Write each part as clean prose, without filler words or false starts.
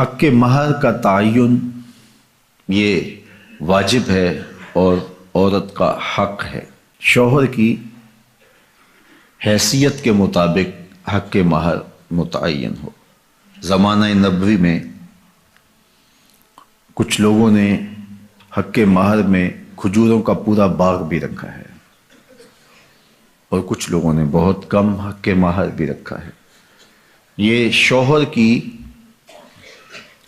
حق مہر کا تعین یہ واجب ہے اور عورت کا حق ہے۔ شوہر کی حیثیت کے مطابق حق مہر متعین ہو۔ زمانہ نبوی میں کچھ لوگوں نے حق مہر میں کھجوروں کا پورا باغ بھی رکھا ہے اور کچھ لوگوں نے بہت کم حق مہر بھی رکھا ہے۔ یہ شوہر کی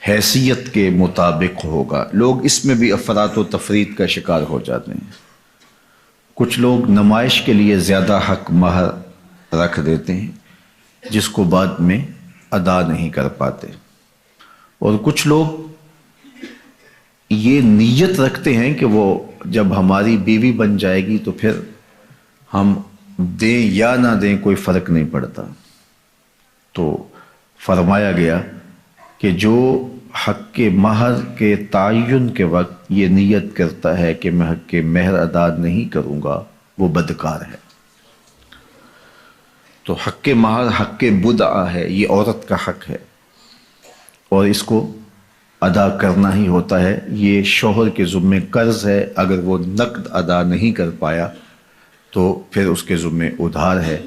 حیثیت کے مطابق ہوگا۔ لوگ اس میں بھی افراط و تفریط کا شکار ہو جاتے ہیں۔ کچھ لوگ نمائش کے لیے زیادہ حق مہر رکھ دیتے ہیں جس کو بعد میں ادا نہیں کر پاتے، اور کچھ لوگ یہ نیت رکھتے ہیں کہ وہ جب ہماری بیوی بن جائے گی تو پھر ہم دیں یا نہ دیں کوئی فرق نہیں پڑتا۔ تو فرمایا گیا کہ جو حق مہر کے تعین کے وقت یہ نیت کرتا ہے کہ میں حق مہر ادا نہیں کروں گا وہ بدکار ہے۔ تو حق مہر حق بدعہ ہے، یہ عورت کا حق ہے اور اس کو ادا کرنا ہی ہوتا ہے۔ یہ شوہر کے ذمے قرض ہے، اگر وہ نقد ادا نہیں کر پایا تو پھر اس کے ذمے ادھار ہے۔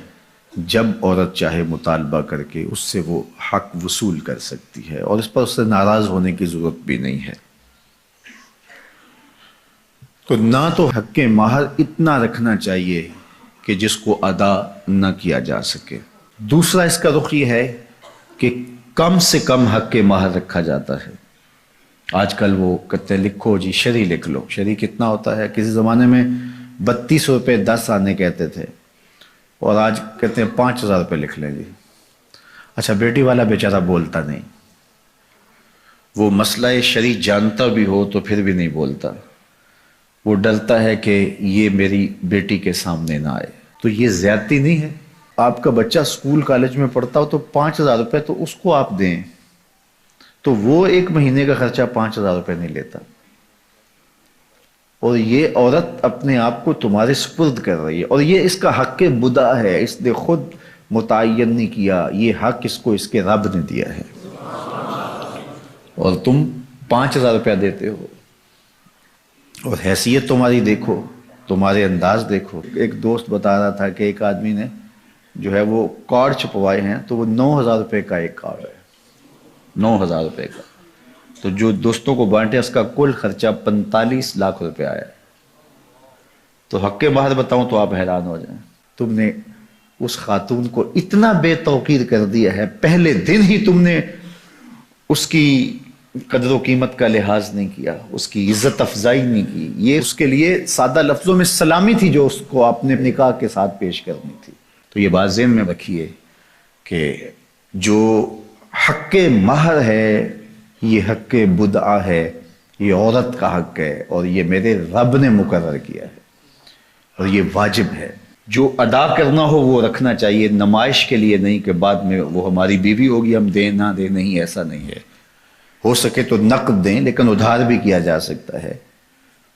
جب عورت چاہے مطالبہ کر کے اس سے وہ حق وصول کر سکتی ہے اور اس پر اس سے ناراض ہونے کی ضرورت بھی نہیں ہے۔ تو نہ تو حق مہر اتنا رکھنا چاہیے کہ جس کو ادا نہ کیا جا سکے۔ دوسرا اس کا رخ یہ ہے کہ کم سے کم حق مہر رکھا جاتا ہے۔ آج کل وہ کہتے ہیں لکھو جی شرعی لکھ لو۔ شرعی کتنا ہوتا ہے؟ کسی زمانے میں 32 روپے 10 آنے کہتے تھے اور آج کہتے ہیں 5000 روپے لکھ لیں جی۔ اچھا بیٹی والا بیچارہ بولتا نہیں، وہ مسئلہ شرعی جانتا بھی ہو تو پھر بھی نہیں بولتا، وہ ڈرتا ہے کہ یہ میری بیٹی کے سامنے نہ آئے۔ تو یہ زیادتی نہیں ہے؟ آپ کا بچہ سکول کالج میں پڑھتا ہو تو 5000 روپے تو اس کو آپ دیں، تو وہ ایک مہینے کا خرچہ 5000 روپے نہیں لیتا، اور یہ عورت اپنے آپ کو تمہارے سپرد کر رہی ہے، اور یہ اس کا حق بدعہ ہے، اس نے خود متعین نہیں کیا، یہ حق اس کو اس کے رب نے دیا ہے، اور تم 5000 روپیہ دیتے ہو۔ اور حیثیت تمہاری دیکھو، تمہارے انداز دیکھو۔ ایک دوست بتا رہا تھا کہ ایک آدمی نے جو ہے وہ کارڈ چھپوائے ہیں تو وہ 9000 روپے کا ایک کارڈ ہے، 9000 روپے کا، تو جو دوستوں کو بانٹے اس کا کل خرچہ 45 لاکھ روپے آیا۔ تو حق مہر بتاؤں تو آپ حیران ہو جائیں، تم نے اس خاتون کو اتنا بے توقیر کر دیا ہے، پہلے دن ہی تم نے اس کی قدر و قیمت کا لحاظ نہیں کیا، اس کی عزت افزائی نہیں کی۔ یہ اس کے لیے سادہ لفظوں میں سلامی تھی جو اس کو اپنے نکاح کے ساتھ پیش کرنی تھی۔ تو یہ بات ذہن میں رکھیے کہ جو حق مہر ہے یہ حق بدعہ ہے، یہ عورت کا حق ہے اور یہ میرے رب نے مقرر کیا ہے اور یہ واجب ہے۔ جو ادا کرنا ہو وہ رکھنا چاہیے، نمائش کے لیے نہیں کہ بعد میں وہ ہماری بیوی ہوگی ہم دیں نہ دیں، نہیں، ایسا نہیں ہے۔ ہو سکے تو نقد دیں لیکن ادھار بھی کیا جا سکتا ہے،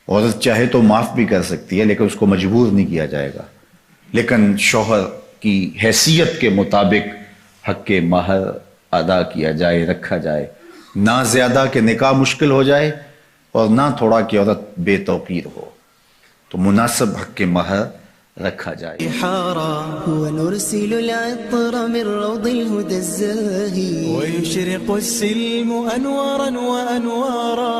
عورت چاہے تو معاف بھی کر سکتی ہے لیکن اس کو مجبور نہیں کیا جائے گا، لیکن شوہر کی حیثیت کے مطابق حق مہر ادا کیا جائے، رکھا جائے، نہ زیادہ کہ نکاح مشکل ہو جائے اور نہ تھوڑا کہ عورت بے توقیر ہو، تو مناسب حق مہر رکھا جائے۔ ونرسل العطر من روض الهدى الزاهي ويشرق السلم أنوارا وأنوارا